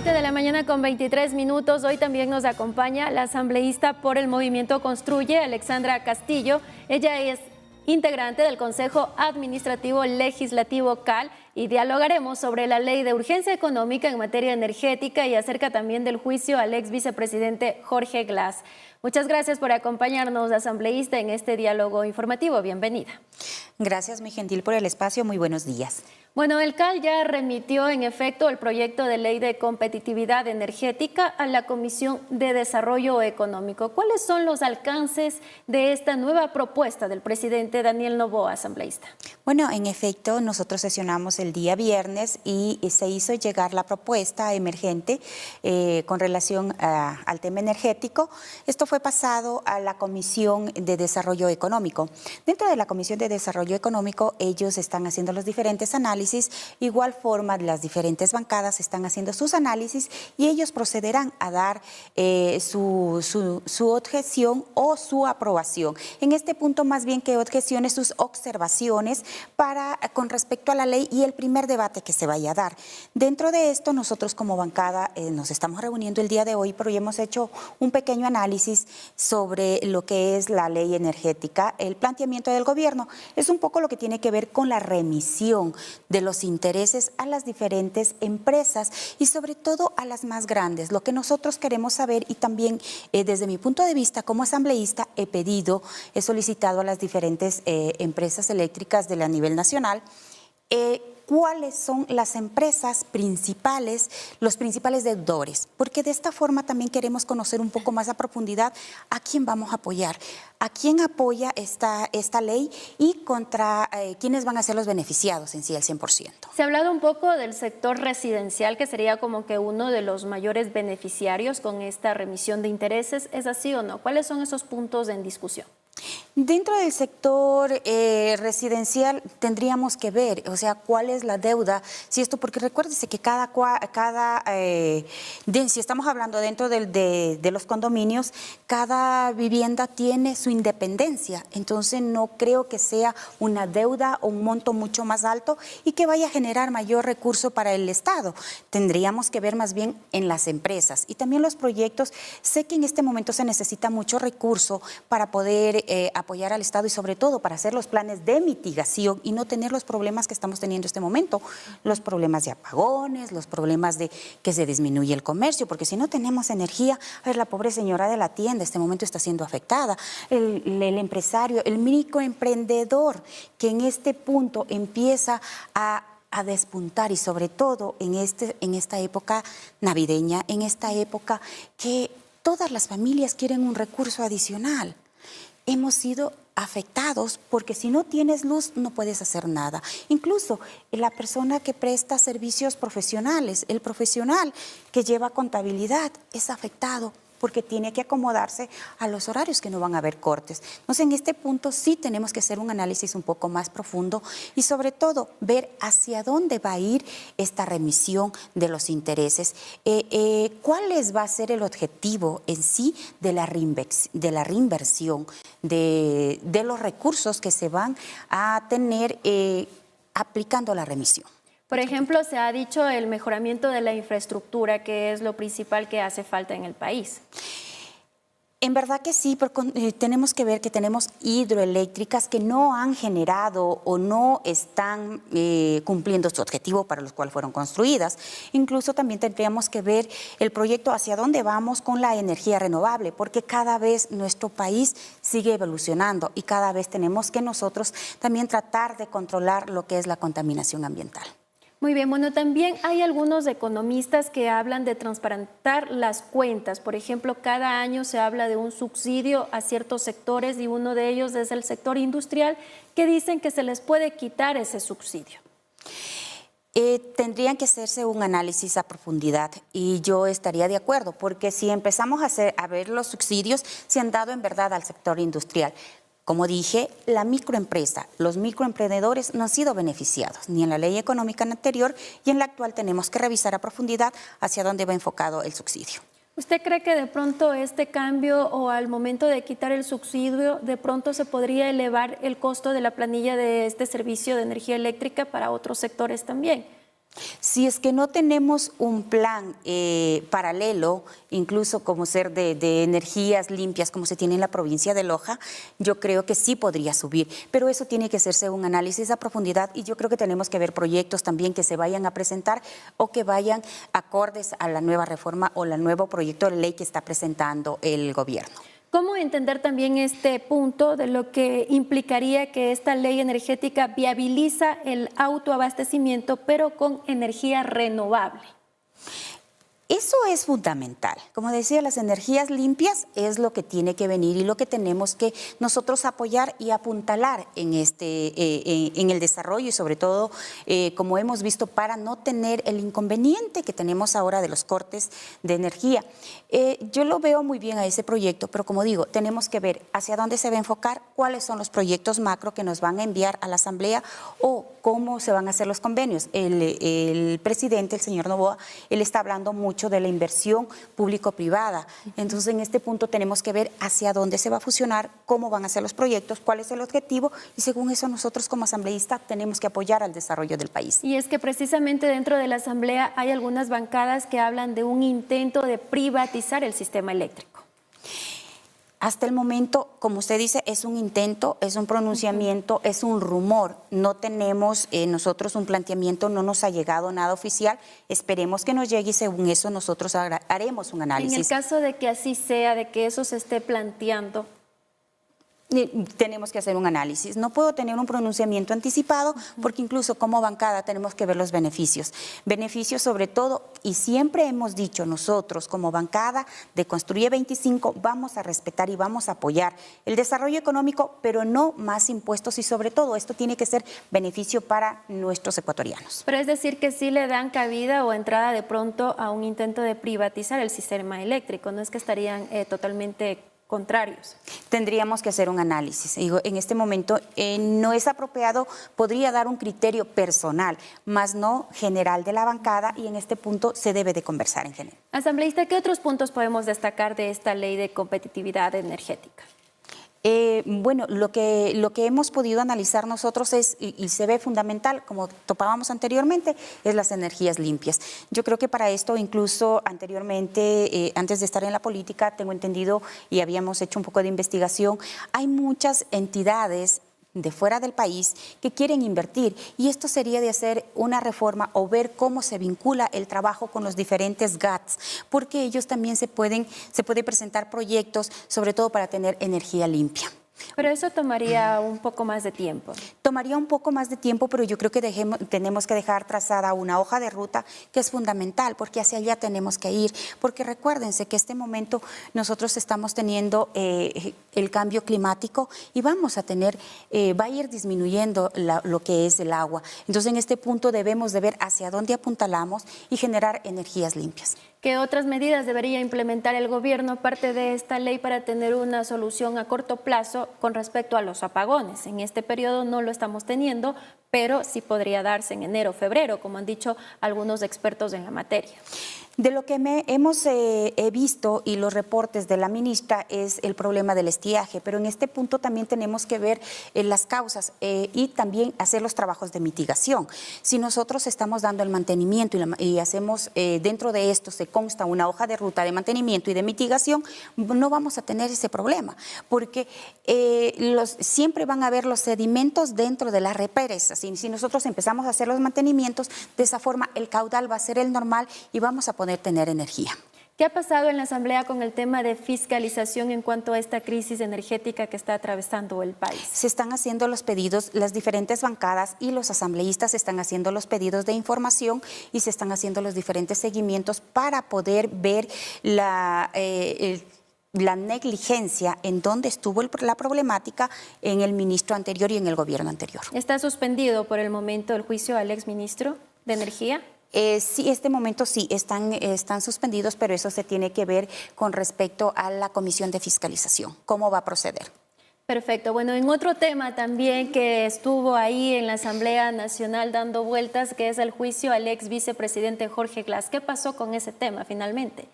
7 de la mañana con 23 minutos. Hoy también nos acompaña la asambleísta por el Movimiento Construye, Alexandra Castillo. Ella es integrante del Consejo Administrativo Legislativo CAL y dialogaremos sobre la ley de urgencia económica en materia energética y acerca también del juicio al ex vicepresidente Jorge Glass. Muchas gracias por acompañarnos, asambleísta, en este diálogo informativo. Bienvenida. Gracias, mi gentil, por el espacio. Muy buenos días. Bueno, el CAL ya remitió en efecto el proyecto de ley de competitividad energética a la Comisión de Desarrollo Económico. ¿Cuáles son los alcances de esta nueva propuesta del presidente Daniel Noboa, asambleísta? Bueno, en efecto, nosotros sesionamos el día viernes y se hizo llegar la propuesta emergente con relación al tema energético. Esto fue pasado a la Comisión de Desarrollo Económico. Dentro de la Comisión de Desarrollo Económico, ellos están haciendo los diferentes análisis. Igual forma, las diferentes bancadas están haciendo sus análisis y ellos procederán a dar su objeción o su aprobación. En este punto, más bien que objeciones, sus observaciones con respecto a la ley y el primer debate que se vaya a dar. Dentro de esto, nosotros como bancada nos estamos reuniendo el día de hoy, pero ya hemos hecho un pequeño análisis sobre lo que es la ley energética. El planteamiento del gobierno es un poco lo que tiene que ver con la remisión de los intereses a las diferentes empresas y sobre todo a las más grandes. Lo que nosotros queremos saber y también desde mi punto de vista como asambleísta he solicitado a las diferentes empresas eléctricas a nivel nacional cuáles son las empresas principales, los principales deudores, porque de esta forma también queremos conocer un poco más a profundidad a quién vamos a apoyar, a quién apoya esta ley y contra quiénes van a ser los beneficiados en sí al 100%. Se ha hablado un poco del sector residencial, que sería como que uno de los mayores beneficiarios con esta remisión de intereses. ¿Es así o no? ¿Cuáles son esos puntos en discusión? Dentro del sector residencial tendríamos que ver, o sea, cuál es la deuda, si esto, porque recuérdese que si estamos hablando dentro de los condominios, cada vivienda tiene su independencia, entonces no creo que sea una deuda o un monto mucho más alto y que vaya a generar mayor recurso para el Estado. Tendríamos que ver más bien en las empresas y también los proyectos. Sé que en este momento se necesita mucho recurso para poder apoyar al Estado y sobre todo para hacer los planes de mitigación y no tener los problemas que estamos teniendo en este momento, los problemas de apagones, los problemas de que se disminuye el comercio, porque si no tenemos energía, a ver, la pobre señora de la tienda en este momento está siendo afectada, el empresario, el microemprendedor que en este punto empieza a despuntar y sobre todo en esta época navideña, en esta época que todas las familias quieren un recurso adicional. Hemos sido afectados porque si no tienes luz no puedes hacer nada. Incluso la persona que presta servicios profesionales, el profesional que lleva contabilidad es afectado porque tiene que acomodarse a los horarios que no van a haber cortes. Entonces, en este punto sí tenemos que hacer un análisis un poco más profundo y sobre todo ver hacia dónde va a ir esta remisión de los intereses, cuál va a ser el objetivo en sí de la reinversión de los recursos que se van a tener aplicando la remisión. Por ejemplo, se ha dicho el mejoramiento de la infraestructura, que es lo principal que hace falta en el país. En verdad que sí, pero tenemos que ver que tenemos hidroeléctricas que no han generado o no están cumpliendo su objetivo para los cuales fueron construidas. Incluso también tendríamos que ver el proyecto hacia dónde vamos con la energía renovable, porque cada vez nuestro país sigue evolucionando y cada vez tenemos que nosotros también tratar de controlar lo que es la contaminación ambiental. Muy bien, bueno, también hay algunos economistas que hablan de transparentar las cuentas. Por ejemplo, cada año se habla de un subsidio a ciertos sectores y uno de ellos es el sector industrial, que dicen que se les puede quitar ese subsidio. Tendrían que hacerse un análisis a profundidad y yo estaría de acuerdo, porque si empezamos a ver los subsidios, se han dado en verdad al sector industrial. Como dije, la microempresa, los microemprendedores no han sido beneficiados, ni en la ley económica anterior y en la actual tenemos que revisar a profundidad hacia dónde va enfocado el subsidio. ¿Usted cree que de pronto este cambio o al momento de quitar el subsidio, de pronto se podría elevar el costo de la planilla de este servicio de energía eléctrica para otros sectores también? Si es que no tenemos un plan paralelo, incluso como ser de energías limpias como se tiene en la provincia de Loja, yo creo que sí podría subir, pero eso tiene que hacerse un análisis a profundidad y yo creo que tenemos que ver proyectos también que se vayan a presentar o que vayan acordes a la nueva reforma o el nuevo proyecto de ley que está presentando el gobierno. ¿Cómo entender también este punto de lo que implicaría que esta ley energética viabiliza el autoabastecimiento, pero con energía renovable? Eso es fundamental. Como decía, las energías limpias es lo que tiene que venir y lo que tenemos que nosotros apoyar y apuntalar en el desarrollo y sobre todo, como hemos visto, para no tener el inconveniente que tenemos ahora de los cortes de energía. Yo lo veo muy bien a ese proyecto, pero como digo, tenemos que ver hacia dónde se va a enfocar, cuáles son los proyectos macro que nos van a enviar a la Asamblea o cómo se van a hacer los convenios. El presidente, el señor Noboa, él está hablando mucho de la inversión público-privada. Entonces, en este punto tenemos que ver hacia dónde se va a fusionar, cómo van a ser los proyectos, cuál es el objetivo y según eso nosotros como asambleístas tenemos que apoyar al desarrollo del país. Y es que precisamente dentro de la Asamblea hay algunas bancadas que hablan de un intento de privatizar el sistema eléctrico. Hasta el momento, como usted dice, es un intento, es un pronunciamiento, es un rumor. No tenemos nosotros un planteamiento, no nos ha llegado nada oficial. Esperemos que nos llegue y según eso nosotros haremos un análisis. En el caso de que así sea, de que eso se esté planteando, tenemos que hacer un análisis. No puedo tener un pronunciamiento anticipado porque incluso como bancada tenemos que ver los beneficios. Beneficios sobre todo, y siempre hemos dicho nosotros como bancada de Construye 25 vamos a respetar y vamos a apoyar el desarrollo económico, pero no más impuestos y sobre todo esto tiene que ser beneficio para nuestros ecuatorianos. Pero es decir que sí le dan cabida o entrada de pronto a un intento de privatizar el sistema eléctrico, no es que estarían totalmente contrarios. Tendríamos que hacer un análisis. Digo, en este momento no es apropiado, podría dar un criterio personal, más no general de la bancada y en este punto se debe de conversar en general. Asambleísta, ¿qué otros puntos podemos destacar de esta ley de competitividad energética? Bueno, lo que hemos podido analizar nosotros es, y se ve fundamental, como topábamos anteriormente, es las energías limpias. Yo creo que para esto, incluso anteriormente, antes de estar en la política, tengo entendido y habíamos hecho un poco de investigación, hay muchas entidades de fuera del país que quieren invertir y esto sería de hacer una reforma o ver cómo se vincula el trabajo con los diferentes GATS, porque ellos también se puede presentar proyectos, sobre todo para tener energía limpia. Pero eso tomaría un poco más de tiempo. Tomaría un poco más de tiempo, pero yo creo que tenemos que dejar trazada una hoja de ruta que es fundamental, porque hacia allá tenemos que ir. Porque recuérdense que este momento nosotros estamos teniendo el cambio climático y vamos a tener, va a ir disminuyendo lo que es el agua. Entonces, en este punto debemos de ver hacia dónde apuntalamos y generar energías limpias. ¿Qué otras medidas debería implementar el gobierno aparte de esta ley para tener una solución a corto plazo con respecto a los apagones? En este periodo no lo estamos teniendo, pero sí podría darse en enero o febrero, como han dicho algunos expertos en la materia. De lo que hemos visto y los reportes de la ministra es el problema del estiaje, pero en este punto también tenemos que ver las causas y también hacer los trabajos de mitigación. Si nosotros estamos dando el mantenimiento y hacemos dentro de esto se consta una hoja de ruta de mantenimiento y de mitigación, no vamos a tener ese problema, porque siempre van a haber los sedimentos dentro de las represas. Y si nosotros empezamos a hacer los mantenimientos, de esa forma el caudal va a ser el normal y vamos a poder tener energía. ¿Qué ha pasado en la Asamblea con el tema de fiscalización en cuanto a esta crisis energética que está atravesando el país? Se están haciendo los pedidos, las diferentes bancadas y los asambleístas están haciendo los pedidos de información y se están haciendo los diferentes seguimientos para poder ver la negligencia en donde estuvo la problemática en el ministro anterior y en el gobierno anterior. ¿Está suspendido por el momento el juicio al exministro de Energía? Sí, este momento sí, están suspendidos, pero eso se tiene que ver con respecto a la Comisión de Fiscalización, cómo va a proceder. Perfecto. Bueno, en otro tema también que estuvo ahí en la Asamblea Nacional dando vueltas, que es el juicio al ex vicepresidente Jorge Glass. ¿Qué pasó con ese tema finalmente?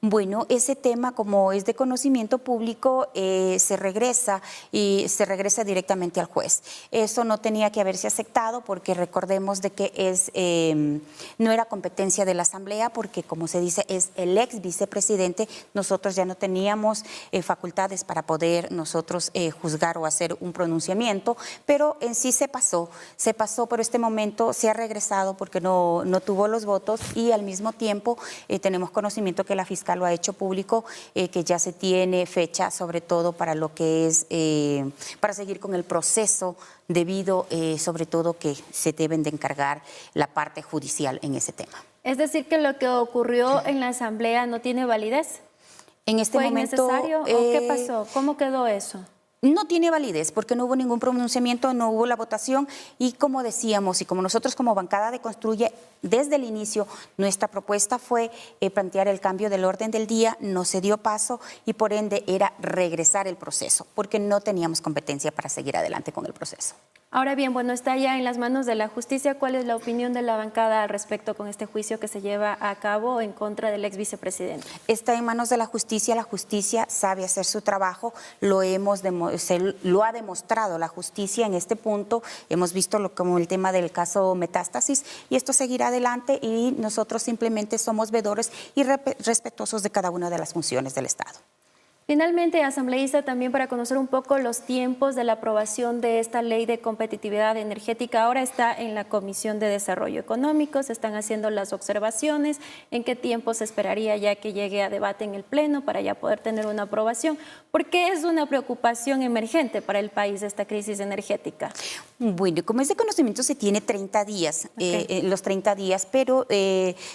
Bueno, ese tema, como es de conocimiento público, se regresa directamente al juez. Eso no tenía que haberse aceptado porque recordemos de que no era competencia de la Asamblea porque, como se dice, es el ex vicepresidente. Nosotros ya no teníamos facultades para poder nosotros juzgar o hacer un pronunciamiento, pero en sí se pasó, por este momento se ha regresado porque no tuvo los votos y al mismo tiempo tenemos conocimiento que la fiscal lo ha hecho público, que ya se tiene fecha sobre todo para lo que es, para seguir con el proceso debido sobre todo que se deben de encargar la parte judicial en ese tema. Es decir, que lo que ocurrió en la Asamblea no tiene validez. En este ¿Fue momento, innecesario o qué pasó? ¿Cómo quedó eso? No tiene validez porque no hubo ningún pronunciamiento, no hubo la votación y como decíamos y como nosotros como bancada de Construye, desde el inicio nuestra propuesta fue plantear el cambio del orden del día, no se dio paso y por ende era regresar el proceso porque no teníamos competencia para seguir adelante con el proceso. Ahora bien, bueno, está ya en las manos de la justicia. ¿Cuál es la opinión de la bancada al respecto con este juicio que se lleva a cabo en contra del ex vicepresidente? Está en manos de la justicia sabe hacer su trabajo, lo ha demostrado la justicia en este punto, hemos visto como el tema del caso Metástasis y esto seguirá adelante y nosotros simplemente somos veedores y respetuosos de cada una de las funciones del Estado. Finalmente, asambleísta, también para conocer un poco los tiempos de la aprobación de esta ley de competitividad energética. Ahora está en la Comisión de Desarrollo Económico, se están haciendo las observaciones, en qué tiempo se esperaría ya que llegue a debate en el Pleno para ya poder tener una aprobación, porque es una preocupación emergente para el país esta crisis energética. Bueno, como es de conocimiento se tiene 30 días, los 30 días, pero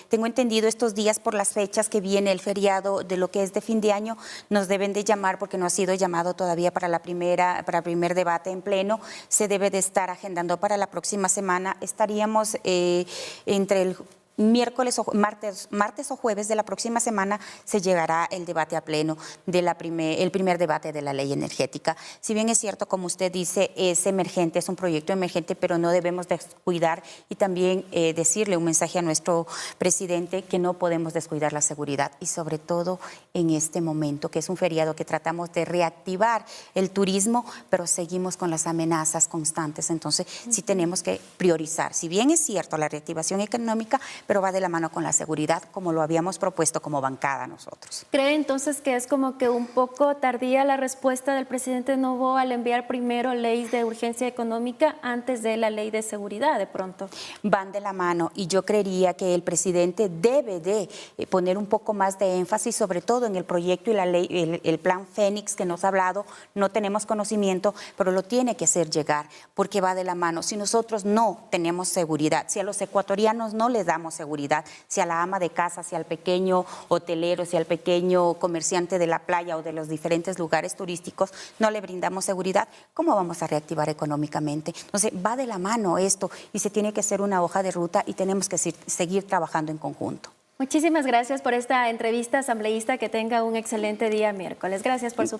tengo entendido estos días por las fechas que viene el feriado de lo que es de fin de año, nos deben de llamar porque no ha sido llamado todavía para el primer debate en pleno, se debe de estar agendando para la próxima semana, estaríamos entre el martes o jueves de la próxima semana se llegará el debate a pleno el primer debate de la ley energética. Si bien es cierto, como usted dice, es emergente, es un proyecto emergente, pero no debemos descuidar y también decirle un mensaje a nuestro presidente que no podemos descuidar la seguridad y sobre todo en este momento, que es un feriado que tratamos de reactivar el turismo, pero seguimos con las amenazas constantes. Entonces, sí tenemos que priorizar. Si bien es cierto la reactivación económica, pero va de la mano con la seguridad, como lo habíamos propuesto como bancada nosotros. ¿Cree entonces que es como que un poco tardía la respuesta del presidente Noboa al enviar primero ley de urgencia económica antes de la ley de seguridad de pronto? Van de la mano y yo creería que el presidente debe de poner un poco más de énfasis, sobre todo en el proyecto y la ley, el plan Fénix que nos ha hablado, no tenemos conocimiento, pero lo tiene que hacer llegar, porque va de la mano. Si nosotros no tenemos seguridad, si a los ecuatorianos no les damos seguridad, si a la ama de casa, si al pequeño hotelero, si al pequeño comerciante de la playa o de los diferentes lugares turísticos no le brindamos seguridad, ¿cómo vamos a reactivar económicamente? Entonces va de la mano esto y se tiene que hacer una hoja de ruta y tenemos que seguir trabajando en conjunto. Muchísimas gracias por esta entrevista, asambleísta, que tenga un excelente día miércoles. Gracias por su